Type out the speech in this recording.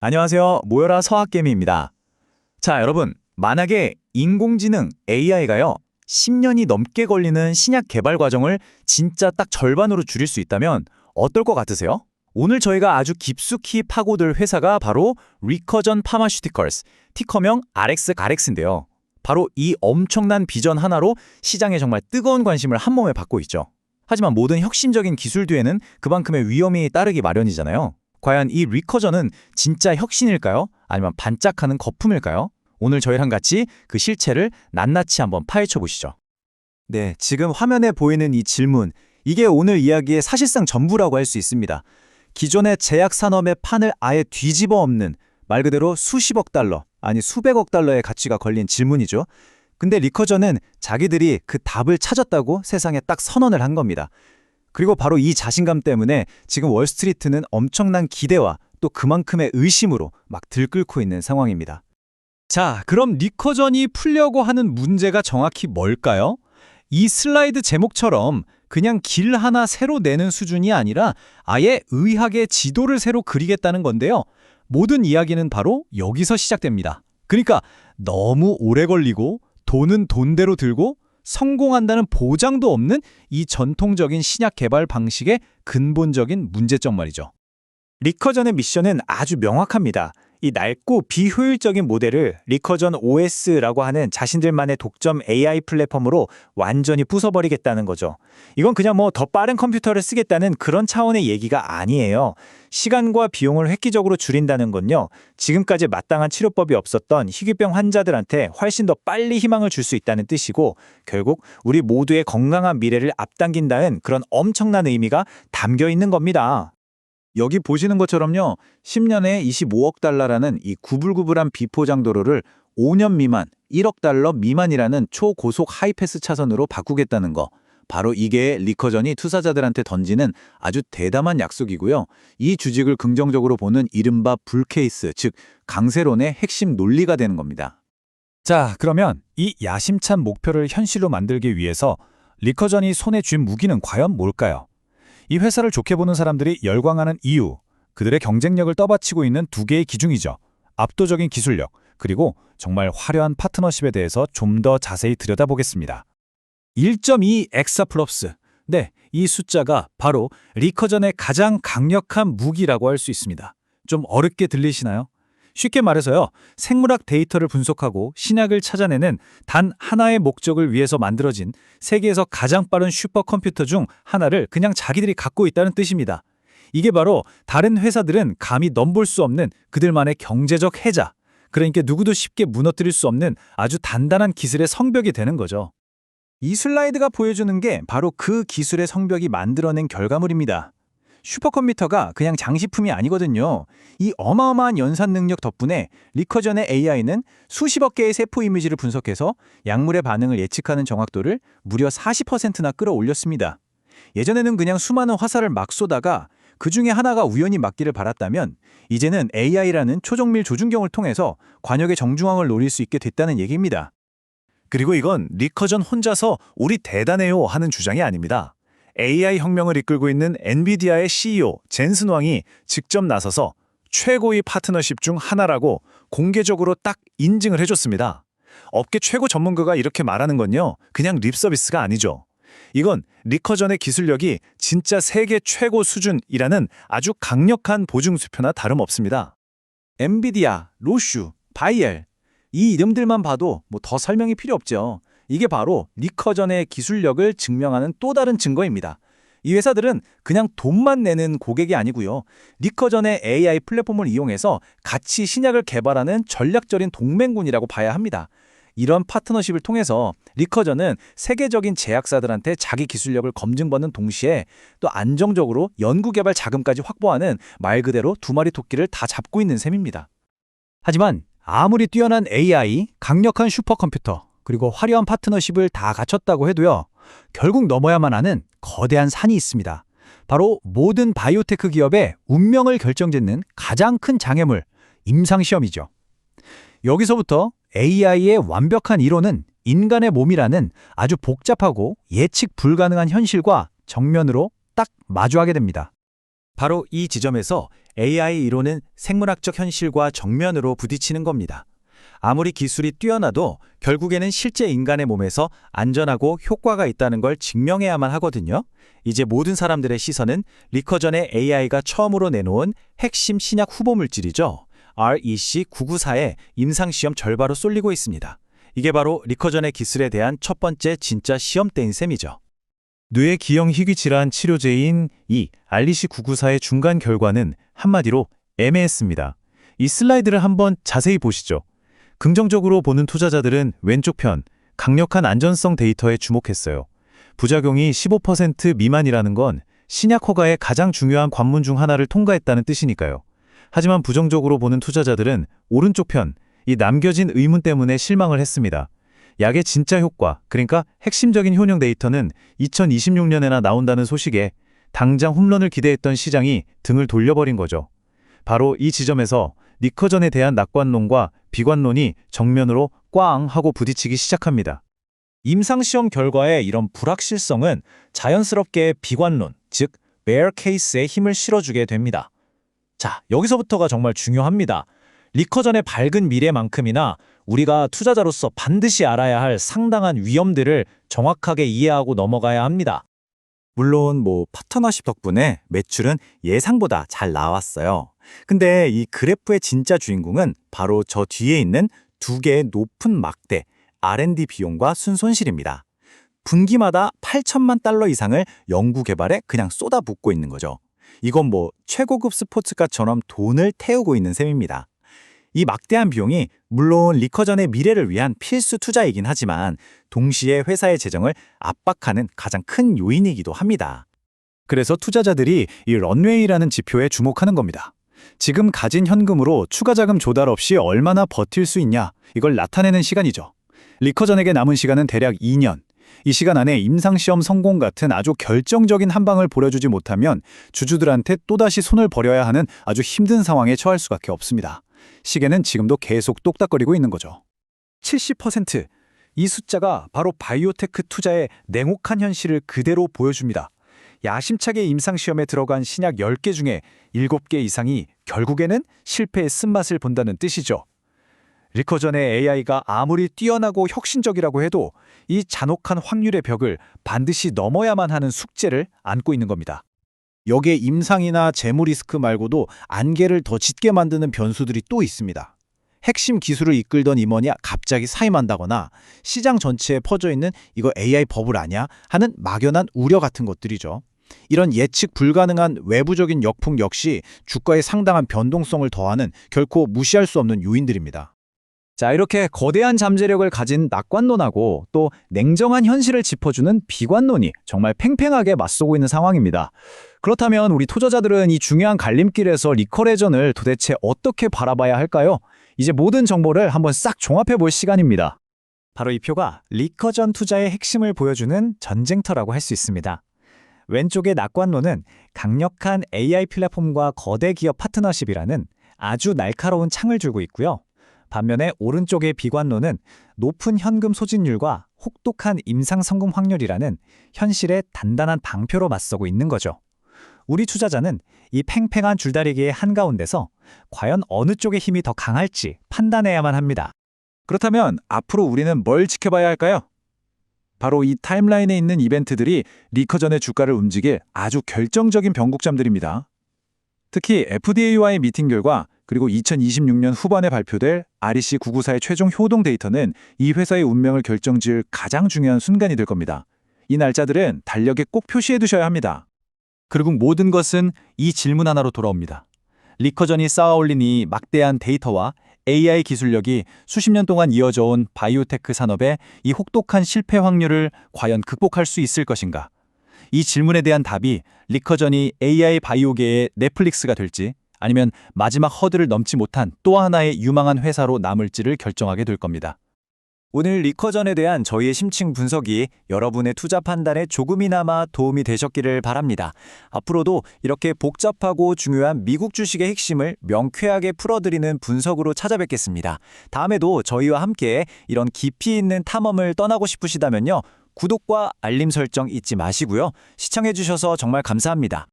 안녕하세요. 모여라 서학개미입니다. 자, 여러분. 만약에 인공지능 AI가요, 10년이 넘게 걸리는 신약 개발 과정을 진짜 딱 절반으로 줄일 수 있다면 어떨 것 같으세요? 오늘 저희가 아주 깊숙이 파고들 회사가 바로 리커전 파마슈티컬스, 티커명 RX인데요. 바로 이 엄청난 비전 하나로 시장에 정말 뜨거운 관심을 한몸에 받고 있죠. 하지만 모든 혁신적인 기술 뒤에는 그만큼의 위험이 따르기 마련이잖아요. 과연 이 리커전은 진짜 혁신일까요? 아니면 반짝하는 거품일까요? 오늘 저희랑 같이 그 실체를 낱낱이 한번 파헤쳐 보시죠. 네, 지금 화면에 보이는 이 질문, 이게 오늘 이야기의 사실상 전부라고 할 수 있습니다. 기존의 제약 산업의 판을 아예 뒤집어 엎는, 말 그대로 수십억 달러, 아니 수백억 달러의 가치가 걸린 질문이죠. 근데 리커전은 자기들이 그 답을 찾았다고 세상에 딱 선언을 한 겁니다. 그리고 바로 이 자신감 때문에 지금 월스트리트는 엄청난 기대와 또 그만큼의 의심으로 막 들끓고 있는 상황입니다. 자, 그럼 리커전이 풀려고 하는 문제가 정확히 뭘까요? 이 슬라이드 제목처럼 그냥 길 하나 새로 내는 수준이 아니라 아예 의학의 지도를 새로 그리겠다는 건데요. 모든 이야기는 바로 여기서 시작됩니다. 그러니까 너무 오래 걸리고 돈은 돈대로 들고 성공한다는 보장도 없는 이 전통적인 신약 개발 방식의 근본적인 문제점 말이죠. 리커전의 미션은 아주 명확합니다. 이 낡고 비효율적인 모델을 리커전 OS라고 하는 자신들만의 독점 AI 플랫폼으로 완전히 부숴버리겠다는 거죠. 이건 그냥 더 빠른 컴퓨터를 쓰겠다는 그런 차원의 얘기가 아니에요. 시간과 비용을 획기적으로 줄인다는 건요, 지금까지 마땅한 치료법이 없었던 희귀병 환자들한테 훨씬 더 빨리 희망을 줄 수 있다는 뜻이고, 결국 우리 모두의 건강한 미래를 앞당긴다는 그런 엄청난 의미가 담겨 있는 겁니다. 여기 보시는 것처럼요, 10년에 25억 달러라는 이 구불구불한 비포장 도로를 5년 미만, 1억 달러 미만이라는 초고속 하이패스 차선으로 바꾸겠다는 거. 바로 이게 리커전이 투자자들한테 던지는 아주 대담한 약속이고요. 이 주식을 긍정적으로 보는 이른바 불케이스, 즉 강세론의 핵심 논리가 되는 겁니다. 자, 그러면 이 야심찬 목표를 현실로 만들기 위해서 리커전이 손에 쥔 무기는 과연 뭘까요? 이 회사를 좋게 보는 사람들이 열광하는 이유, 그들의 경쟁력을 떠받치고 있는 두 개의 기준이죠. 압도적인 기술력, 그리고 정말 화려한 파트너십에 대해서 좀 더 자세히 들여다보겠습니다. 1.2 엑사플롭스. 네, 이 숫자가 바로 리커전의 가장 강력한 무기라고 할 수 있습니다. 좀 어렵게 들리시나요? 쉽게 말해서요, 생물학 데이터를 분석하고 신약을 찾아내는 단 하나의 목적을 위해서 만들어진 세계에서 가장 빠른 슈퍼컴퓨터 중 하나를 그냥 자기들이 갖고 있다는 뜻입니다. 이게 바로 다른 회사들은 감히 넘볼 수 없는 그들만의 경제적 해자, 그러니까 누구도 쉽게 무너뜨릴 수 없는 아주 단단한 기술의 성벽이 되는 거죠. 이 슬라이드가 보여주는 게 바로 그 기술의 성벽이 만들어낸 결과물입니다. 슈퍼컴퓨터가 그냥 장식품이 아니거든요. 이 어마어마한 연산 능력 덕분에 리커전의 AI는 수십억 개의 세포 이미지를 분석해서 약물의 반응을 예측하는 정확도를 무려 40%나 끌어올렸습니다. 예전에는 그냥 수많은 화살을 막 쏘다가 그 중에 하나가 우연히 맞기를 바랐다면, 이제는 AI라는 초정밀 조준경을 통해서 관역의 정중앙을 노릴 수 있게 됐다는 얘기입니다. 그리고 이건 리커전 혼자서 우리 대단해요 하는 주장이 아닙니다. AI 혁명을 이끌고 있는 엔비디아의 CEO 젠슨 왕이 직접 나서서 최고의 파트너십 중 하나라고 공개적으로 딱 인증을 해줬습니다. 업계 최고 전문가가 이렇게 말하는 건요, 그냥 립서비스가 아니죠. 이건 리커전의 기술력이 진짜 세계 최고 수준이라는 아주 강력한 보증수표나 다름없습니다. 엔비디아, 로슈, 바이엘, 이 이름들만 봐도 더 설명이 필요 없죠. 이게 바로 리커전의 기술력을 증명하는 또 다른 증거입니다. 이 회사들은 그냥 돈만 내는 고객이 아니고요, 리커전의 AI 플랫폼을 이용해서 같이 신약을 개발하는 전략적인 동맹군이라고 봐야 합니다. 이런 파트너십을 통해서 리커전은 세계적인 제약사들한테 자기 기술력을 검증받는 동시에 또 안정적으로 연구개발 자금까지 확보하는 말 그대로 두 마리 토끼를 다 잡고 있는 셈입니다. 하지만 아무리 뛰어난 AI, 강력한 슈퍼컴퓨터, 그리고 화려한 파트너십을 다 갖췄다고 해도요, 결국 넘어야만 하는 거대한 산이 있습니다. 바로 모든 바이오테크 기업의 운명을 결정짓는 가장 큰 장애물, 임상시험이죠. 여기서부터 AI의 완벽한 이론은 인간의 몸이라는 아주 복잡하고 예측 불가능한 현실과 정면으로 딱 마주하게 됩니다. 바로 이 지점에서 AI 이론은 생물학적 현실과 정면으로 부딪히는 겁니다. 아무리 기술이 뛰어나도 결국에는 실제 인간의 몸에서 안전하고 효과가 있다는 걸 증명해야만 하거든요. 이제 모든 사람들의 시선은 리커전의 AI가 처음으로 내놓은 핵심 신약 후보 물질이죠. REC994의 임상시험 결과로 쏠리고 있습니다. 이게 바로 리커전의 기술에 대한 첫 번째 진짜 시험대인 셈이죠. 뇌 기형 희귀 질환 치료제인 이 REC994의 중간 결과는 한마디로 애매했습니다. 이 슬라이드를 한번 자세히 보시죠. 긍정적으로 보는 투자자들은 왼쪽 편, 강력한 안전성 데이터에 주목했어요. 부작용이 15% 미만이라는 건 신약 허가의 가장 중요한 관문 중 하나를 통과했다는 뜻이니까요. 하지만 부정적으로 보는 투자자들은 오른쪽 편, 이 남겨진 의문 때문에 실망을 했습니다. 약의 진짜 효과, 그러니까 핵심적인 효능 데이터는 2026년에나 나온다는 소식에 당장 홈런을 기대했던 시장이 등을 돌려버린 거죠. 바로 이 지점에서 리커전에 대한 낙관론과 비관론이 정면으로 꽝 하고 부딪히기 시작합니다. 임상시험 결과의 이런 불확실성은 자연스럽게 비관론, 즉 bear case에 힘을 실어주게 됩니다. 자, 여기서부터가 정말 중요합니다. 리커전의 밝은 미래만큼이나 우리가 투자자로서 반드시 알아야 할 상당한 위험들을 정확하게 이해하고 넘어가야 합니다. 물론 파트너십 덕분에 매출은 예상보다 잘 나왔어요. 근데 이 그래프의 진짜 주인공은 바로 저 뒤에 있는 두 개의 높은 막대, R&D 비용과 순손실입니다. 분기마다 8천만 달러 이상을 연구 개발에 그냥 쏟아붓고 있는 거죠. 이건 최고급 스포츠카처럼 돈을 태우고 있는 셈입니다. 이 막대한 비용이 물론 리커전의 미래를 위한 필수 투자이긴 하지만 동시에 회사의 재정을 압박하는 가장 큰 요인이기도 합니다. 그래서 투자자들이 이 런웨이라는 지표에 주목하는 겁니다. 지금 가진 현금으로 추가 자금 조달 없이 얼마나 버틸 수 있냐, 이걸 나타내는 시간이죠. 리커전에게 남은 시간은 대략 2년. 이 시간 안에 임상시험 성공 같은 아주 결정적인 한 방을 보여주지 못하면 주주들한테 또다시 손을 벌여야 하는 아주 힘든 상황에 처할 수밖에 없습니다. 시계는 지금도 계속 똑딱거리고 있는 거죠. 70%. 이 숫자가 바로 바이오테크 투자의 냉혹한 현실을 그대로 보여줍니다. 야심차게 임상시험에 들어간 신약 10개 중에 7개 이상이 결국에는 실패의 쓴맛을 본다는 뜻이죠. 리커전의 AI가 아무리 뛰어나고 혁신적이라고 해도 이 잔혹한 확률의 벽을 반드시 넘어야만 하는 숙제를 안고 있는 겁니다. 여기에 임상이나 재무 리스크 말고도 안개를 더 짙게 만드는 변수들이 또 있습니다. 핵심 기술을 이끌던 임원이 갑자기 사임한다거나 시장 전체에 퍼져있는 이거 AI 버블 아니야? 하는 막연한 우려 같은 것들이죠. 이런 예측 불가능한 외부적인 역풍 역시 주가에 상당한 변동성을 더하는 결코 무시할 수 없는 요인들입니다. 자, 이렇게 거대한 잠재력을 가진 낙관론하고 또 냉정한 현실을 짚어주는 비관론이 정말 팽팽하게 맞서고 있는 상황입니다. 그렇다면 우리 투자자들은 이 중요한 갈림길에서 리커레전을 도대체 어떻게 바라봐야 할까요? 이제 모든 정보를 한번 싹 종합해 볼 시간입니다. 바로 이 표가 리커전 투자의 핵심을 보여주는 전쟁터라고 할 수 있습니다. 왼쪽의 낙관론은 강력한 AI 플랫폼과 거대 기업 파트너십이라는 아주 날카로운 창을 줄고 있고요. 반면에 오른쪽의 비관론은 높은 현금 소진율과 혹독한 임상 성공 확률이라는 현실의 단단한 방표로 맞서고 있는 거죠. 우리 투자자는 이 팽팽한 줄다리기의 한가운데서 과연 어느 쪽의 힘이 더 강할지 판단해야만 합니다. 그렇다면 앞으로 우리는 뭘 지켜봐야 할까요? 바로 이 타임라인에 있는 이벤트들이 리커전의 주가를 움직일 아주 결정적인 변곡점들입니다. 특히 FDA와의 미팅 결과 그리고 2026년 후반에 발표될 REC994의 최종 효동 데이터는 이 회사의 운명을 결정지을 가장 중요한 순간이 될 겁니다. 이 날짜들은 달력에 꼭 표시해 두셔야 합니다. 그리고 모든 것은 이 질문 하나로 돌아옵니다. 리커전이 쌓아올린 이 막대한 데이터와 AI 기술력이 수십 년 동안 이어져온 바이오테크 산업의 이 혹독한 실패 확률을 과연 극복할 수 있을 것인가? 이 질문에 대한 답이 리커전이 AI 바이오계의 넷플릭스가 될지 아니면 마지막 허들을 넘지 못한 또 하나의 유망한 회사로 남을지를 결정하게 될 겁니다. 오늘 리커전에 대한 저희의 심층 분석이 여러분의 투자 판단에 조금이나마 도움이 되셨기를 바랍니다. 앞으로도 이렇게 복잡하고 중요한 미국 주식의 핵심을 명쾌하게 풀어드리는 분석으로 찾아뵙겠습니다. 다음에도 저희와 함께 이런 깊이 있는 탐험을 떠나고 싶으시다면요. 구독과 알림 설정 잊지 마시고요. 시청해주셔서 정말 감사합니다.